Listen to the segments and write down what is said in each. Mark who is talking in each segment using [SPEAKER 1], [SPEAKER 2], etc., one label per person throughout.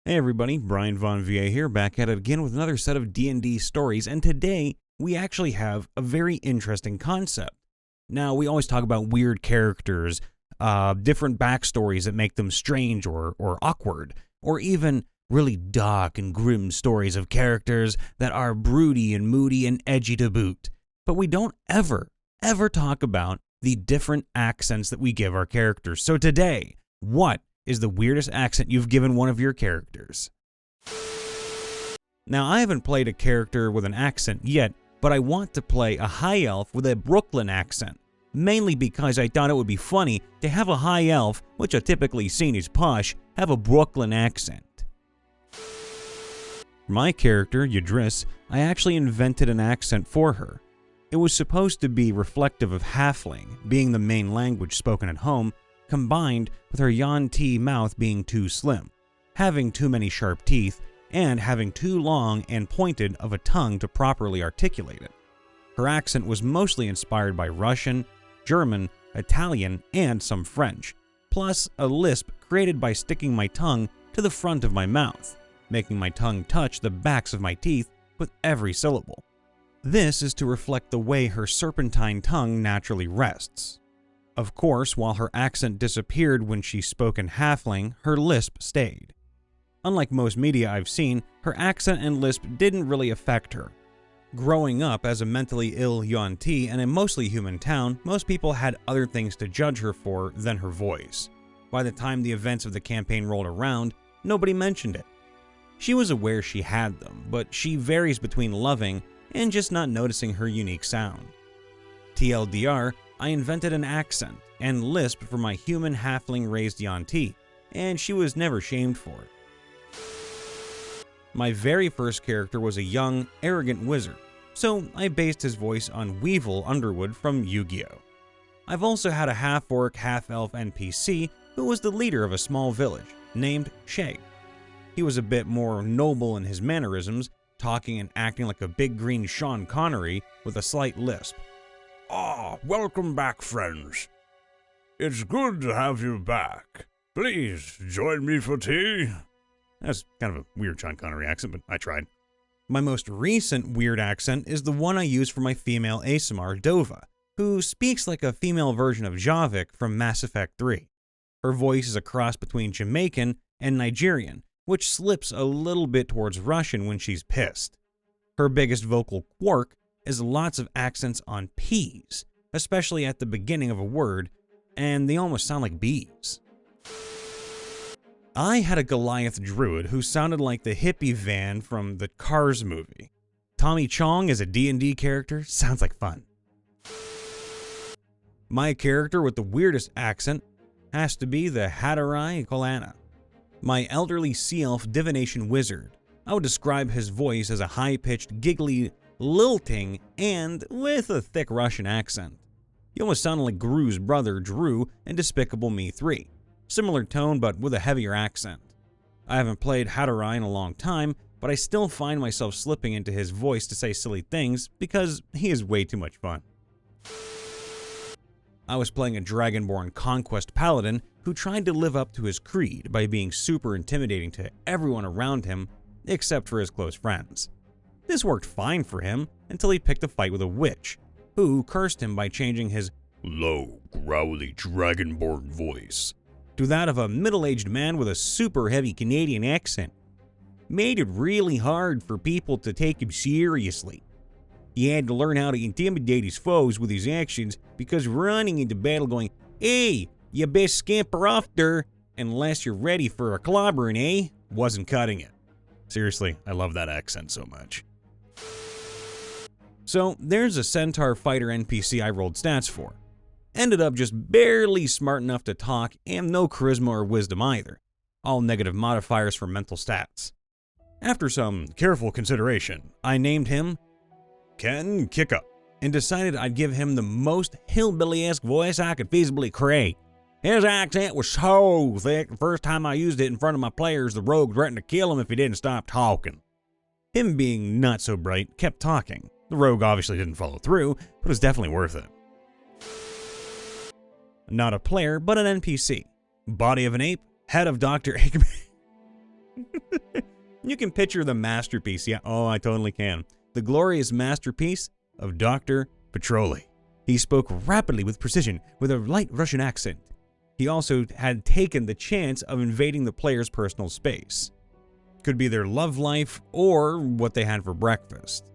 [SPEAKER 1] Hey everybody, Brian Von VA here, back at it again with another set of D&D stories, and today we actually have a very interesting concept. Now, we always talk about weird characters, different backstories that make them strange or awkward, or even really dark and grim stories of characters that are broody and moody and edgy to boot. But we don't ever talk about the different accents that we give our characters. So today, what is the weirdest accent you've given one of your characters? Now, I haven't played a character with an accent yet, but I want to play a high elf with a Brooklyn accent, mainly because I thought it would be funny to have a high elf, which are typically seen as posh, have a Brooklyn accent. For my character, Yadris, I actually invented an accent for her. It was supposed to be reflective of Halfling, being the main language spoken at home, combined with her Yuan-Ti mouth being too slim, having too many sharp teeth, and having too long and pointed of a tongue to properly articulate it. Her accent was mostly inspired by Russian, German, Italian, and some French, plus a lisp created by sticking my tongue to the front of my mouth, making my tongue touch the backs of my teeth with every syllable. This is to reflect the way her serpentine tongue naturally rests. Of course, while her accent disappeared when she spoke in Halfling, her lisp stayed. Unlike most media I've seen, her accent and lisp didn't really affect her. Growing up as a mentally ill Yuan-Ti in a mostly human town, most people had other things to judge her for than her voice. By the time the events of the campaign rolled around, nobody mentioned it. She was aware she had them, but she varies between loving and just not noticing her unique sound. TLDR, I invented an accent and lisp for my human halfling-raised Yuan-Ti, and she was never shamed for it. My very first character was a young, arrogant wizard, so I based his voice on Weevil Underwood from Yu-Gi-Oh! I've also had a half-orc, half-elf NPC who was the leader of a small village, named Shay. He was a bit more noble in his mannerisms, talking and acting like a big green Sean Connery with a slight lisp.
[SPEAKER 2] Ah, welcome back, friends. It's good to have you back. Please join me for tea.
[SPEAKER 1] That's kind of a weird Sean Connery accent, but I tried. My most recent weird accent is the one I use for my female ASMR, Dova, who speaks like a female version of Javik from Mass Effect 3. Her voice is a cross between Jamaican and Nigerian, which slips a little bit towards Russian when she's pissed. Her biggest vocal quirk is lots of accents on P's, especially at the beginning of a word, and they almost sound like B's. I had a Goliath druid who sounded like the hippie van from the Cars movie. Tommy Chong as a D&D character sounds like fun. My character with the weirdest accent has to be the Hatterai Kolana. My elderly sea elf divination wizard. I would describe his voice as a high-pitched, giggly, lilting, and with a thick Russian accent. He almost sounded like Gru's brother Drew in Despicable Me 3. Similar tone, but with a heavier accent. I haven't played Hatterai in a long time, but I still find myself slipping into his voice to say silly things because he is way too much fun. I was playing a Dragonborn Conquest Paladin who tried to live up to his creed by being super intimidating to everyone around him except for his close friends. This worked fine for him until he picked a fight with a witch, who cursed him by changing his
[SPEAKER 2] low, growly dragonborn voice
[SPEAKER 1] to that of a middle-aged man with a super heavy Canadian accent. Made it really hard for people to take him seriously. He had to learn how to intimidate his foes with his actions because running into battle going, "Hey, you best scamper off there, unless you're ready for a clobbering, eh?" wasn't cutting it. Seriously, I love that accent so much. So there's a centaur fighter NPC I rolled stats for. Ended up just barely smart enough to talk and no charisma or wisdom either. All negative modifiers for mental stats. After some careful consideration, I named him Ken Kickup and decided I'd give him the most hillbilly-esque voice I could feasibly create. His accent was so thick, the first time I used it in front of my players, the rogue threatened to kill him if he didn't stop talking. Him being not so bright kept talking. The rogue obviously didn't follow through, but it was definitely worth it. Not a player, but an NPC. Body of an ape, head of Dr. Eggman. You can picture the masterpiece. Yeah, oh, I totally can. The glorious masterpiece of Dr. Petroli. He spoke rapidly with precision, with a light Russian accent. He also had taken the chance of invading the player's personal space. Could be their love life or what they had for breakfast.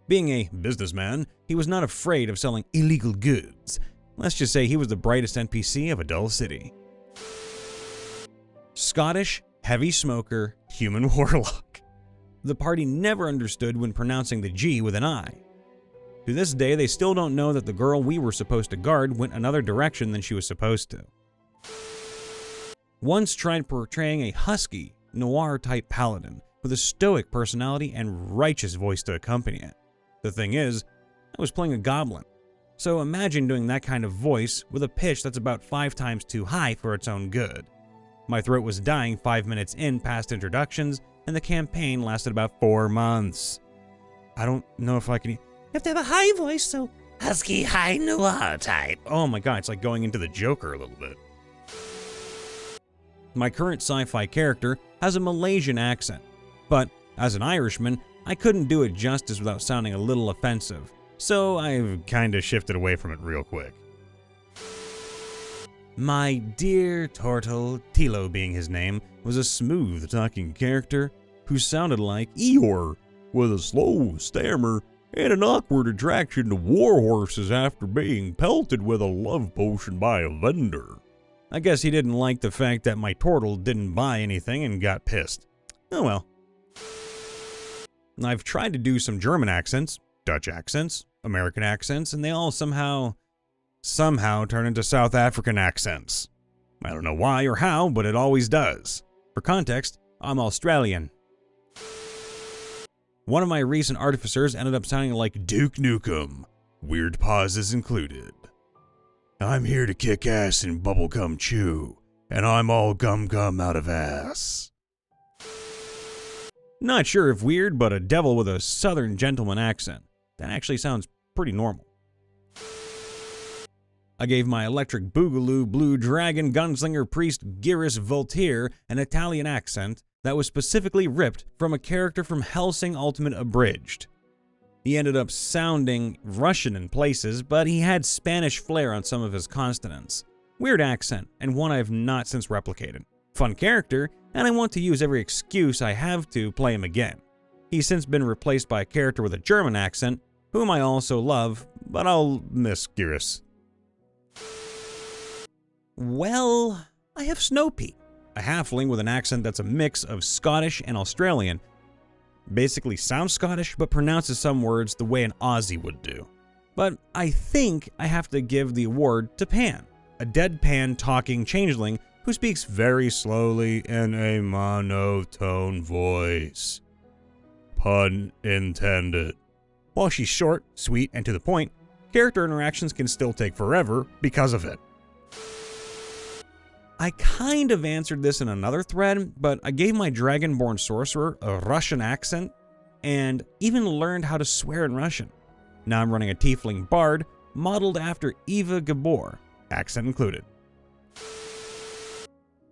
[SPEAKER 1] Being a businessman, he was not afraid of selling illegal goods. Let's just say he was the brightest NPC of a dull city. Scottish, heavy smoker, human warlock. The party never understood when pronouncing the G with an I. To this day, they still don't know that the girl we were supposed to guard went another direction than she was supposed to. Once tried portraying a husky, noir-type paladin with a stoic personality and righteous voice to accompany it. The thing is, I was playing a goblin, so imagine doing that kind of voice with a pitch that's about 5 times too high for its own good. My throat was dying 5 minutes in past introductions, and the campaign lasted about 4 months. I don't know if I can... You have to have a high voice, so... Husky, high, noir type. Oh my god, it's like going into the Joker a little bit. My current sci-fi character has a Malaysian accent, but as an Irishman, I couldn't do it justice without sounding a little offensive, so I've kinda shifted away from it real quick. My dear turtle, Tilo being his name, was a smooth-talking character who sounded like Eeyore, with a slow stammer and an awkward attraction to war horses after being pelted with a love potion by a vendor. I guess he didn't like the fact that my turtle didn't buy anything and got pissed. Oh well. I've tried to do some German accents, Dutch accents, American accents, and they all somehow turn into South African accents. I don't know why or how, but it always does. For context, I'm Australian. One of my recent artificers ended up sounding like Duke Nukem, weird pauses included. I'm here to kick ass and bubblegum chew, and I'm all gum out of ass. Not sure if weird, but a devil with a southern gentleman accent. That actually sounds pretty normal. I gave my electric boogaloo blue dragon gunslinger priest Gyrus Voltaire an Italian accent that was specifically ripped from a character from Hellsing Ultimate Abridged. He ended up sounding Russian in places, but he had Spanish flair on some of his consonants. Weird accent, and one I have not since replicated. Fun character, and I want to use every excuse I have to play him again. He's since been replaced by a character with a German accent, whom I also love, but I'll miss Gyrus. Well, I have Snowpea, a halfling with an accent that's a mix of Scottish and Australian. Basically sounds Scottish, but pronounces some words the way an Aussie would do. But I think I have to give the award to Pan, a deadpan talking changeling who speaks very slowly in a monotone voice. Pun intended. While she's short, sweet, and to the point, character interactions can still take forever because of it. I kind of answered this in another thread, but I gave my Dragonborn sorcerer a Russian accent and even learned how to swear in Russian. Now I'm running a tiefling bard modeled after Eva Gabor, accent included.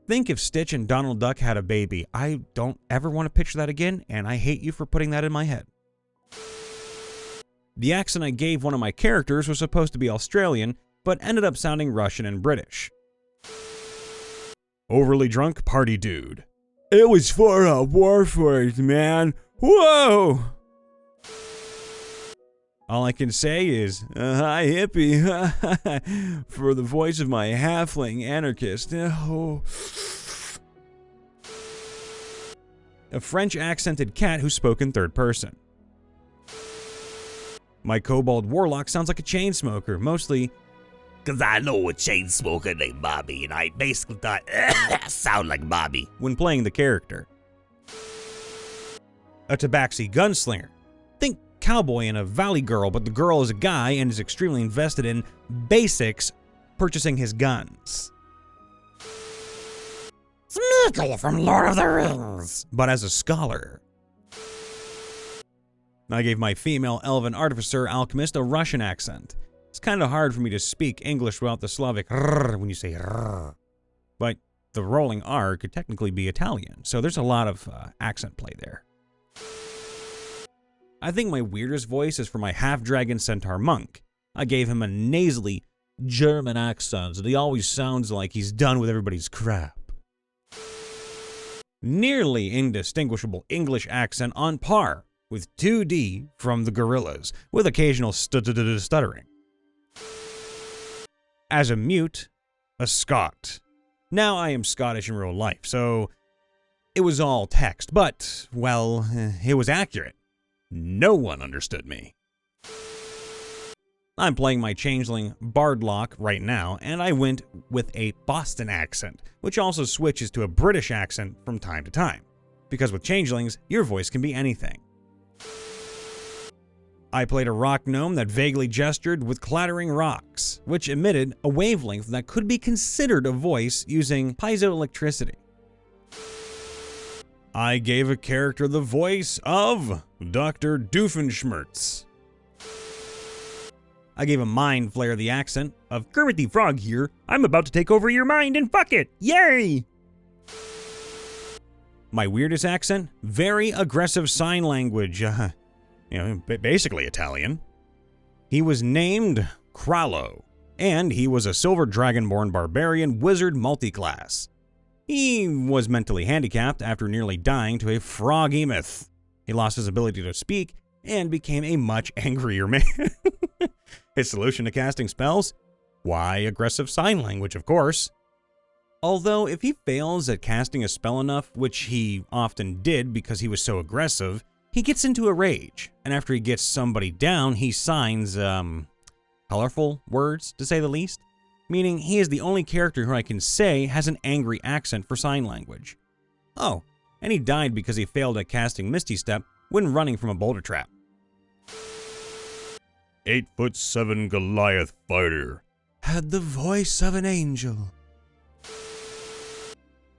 [SPEAKER 1] Think if Stitch and Donald Duck had a baby. I don't ever want to picture that again, and I hate you for putting that in my head. The accent I gave one of my characters was supposed to be Australian, but ended up sounding Russian and British. Overly drunk party dude. It was for a Warforged, man. Whoa! All I can say is, hi hippie, for the voice of my halfling anarchist. Oh. A French accented cat who spoke in third person. My kobold warlock sounds like a chain smoker, mostly because I know a chain smoker named Bobby, and I basically thought, sound like Bobby when playing the character. A Tabaxi gunslinger. Think cowboy and a valley girl, but the girl is a guy and is extremely invested in basics, purchasing his guns. Smeagol from Lord of the Rings, but as a scholar. I gave my female elven artificer alchemist a Russian accent. It's kind of hard for me to speak English without the Slavic rrr when you say rrr. But the rolling R could technically be Italian, so there's a lot of accent play there. I think my weirdest voice is for my half-dragon centaur monk. I gave him a nasally German accent, and he always sounds like he's done with everybody's crap. Nearly indistinguishable English accent on par with 2D from the Gorillas, with occasional stuttering. As a mute, a Scot. Now I am Scottish in real life, so it was all text, but, well, it was accurate. No one understood me. I'm playing my changeling Bardlock right now, and I went with a Boston accent, which also switches to a British accent from time to time, because with changelings, your voice can be anything. I played a rock gnome that vaguely gestured with clattering rocks, which emitted a wavelength that could be considered a voice using piezoelectricity. I gave a character the voice of Dr. Doofenshmirtz. I gave a mind flayer the accent of Kermit the Frog here. I'm about to take over your mind and fuck it. Yay! My weirdest accent? Very aggressive sign language. Basically Italian. He was named Krallo, and he was a silver dragonborn barbarian wizard multiclass. He was mentally handicapped after nearly dying to a frog-emoth. He lost his ability to speak and became a much angrier man. His solution to casting spells? Why, aggressive sign language, of course. Although, if he fails at casting a spell enough, which he often did because he was so aggressive, he gets into a rage, and after he gets somebody down, he signs, colorful words, to say the least. Meaning, he is the only character who I can say has an angry accent for sign language. Oh, and he died because he failed at casting Misty Step when running from a boulder trap.
[SPEAKER 2] 8'7" Goliath fighter.
[SPEAKER 1] Had the voice of an angel.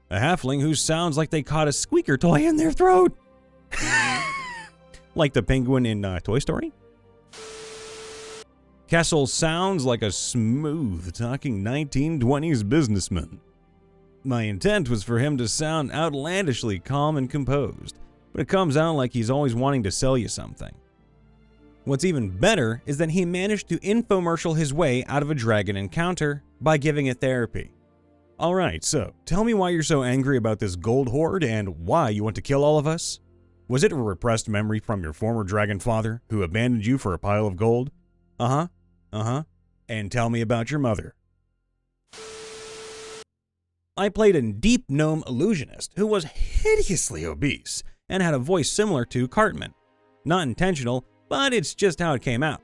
[SPEAKER 1] A halfling who sounds like they caught a squeaker toy in their throat. Like the penguin in Toy Story. Kessel sounds like a smooth-talking 1920s businessman. My intent was for him to sound outlandishly calm and composed, but it comes out like he's always wanting to sell you something. What's even better is that he managed to infomercial his way out of a dragon encounter by giving it therapy. Alright, so tell me why you're so angry about this gold hoard and why you want to kill all of us? Was it a repressed memory from your former dragon father who abandoned you for a pile of gold? And tell me about your mother. I played a deep gnome illusionist who was hideously obese and had a voice similar to Cartman. Not intentional, but it's just how it came out.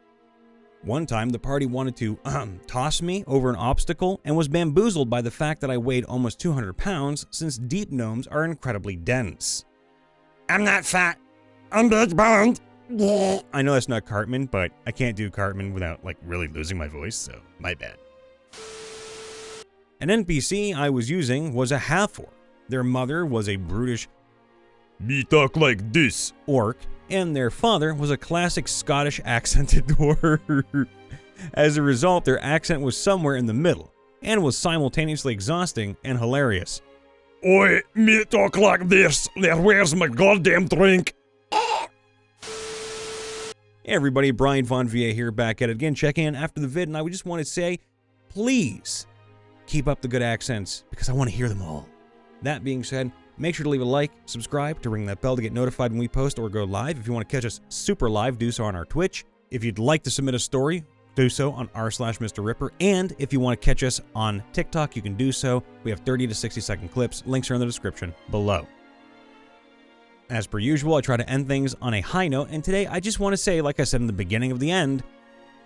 [SPEAKER 1] One time, the party wanted to toss me over an obstacle and was bamboozled by the fact that I weighed almost 200 pounds since deep gnomes are incredibly dense. I'm not fat. I'm big boned. I know that's not Cartman, but I can't do Cartman without, really losing my voice, so my bad. An NPC I was using was a half-orc. Their mother was a brutish
[SPEAKER 2] Me talk like this.
[SPEAKER 1] orc, and their father was a classic Scottish accented dwarf. As a result, their accent was somewhere in the middle, and was simultaneously exhausting and hilarious.
[SPEAKER 2] Oi, me talk like this. Now where's my goddamn drink?
[SPEAKER 1] Hey everybody, Brian Von VA here, back at it again. Check in after the vid, and I would just want to say, please keep up the good accents, because I want to hear them all. That being said, make sure to leave a like, subscribe to ring that bell to get notified when we post or go live. If you want to catch us super live, do so on our Twitch. If you'd like to submit a story, do so on r/MrRipper. And if you want to catch us on TikTok, you can do so. We have 30 to 60 second clips. Links are in the description below. As per usual, I try to end things on a high note, and today I just want to say, like I said in the beginning of the end,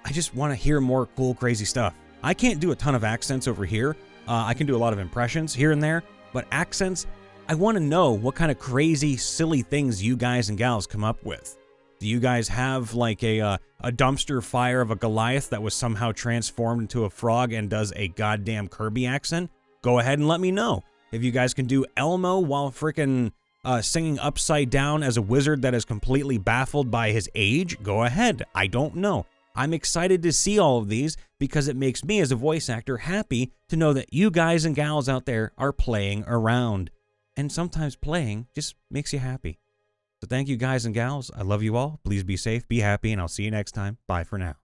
[SPEAKER 1] I just want to hear more cool, crazy stuff. I can't do a ton of accents over here. I can do a lot of impressions here and there, but accents, I want to know what kind of crazy, silly things you guys and gals come up with. Do you guys have like a dumpster fire of a Goliath that was somehow transformed into a frog and does a goddamn Kirby accent? Go ahead and let me know. If you guys can do Elmo while frickin' singing upside down as a wizard that is completely baffled by his age, go ahead. I don't know. I'm excited to see all of these because it makes me as a voice actor happy to know that you guys and gals out there are playing around. And sometimes playing just makes you happy. So thank you guys and gals. I love you all. Please be safe, be happy, and I'll see you next time. Bye for now.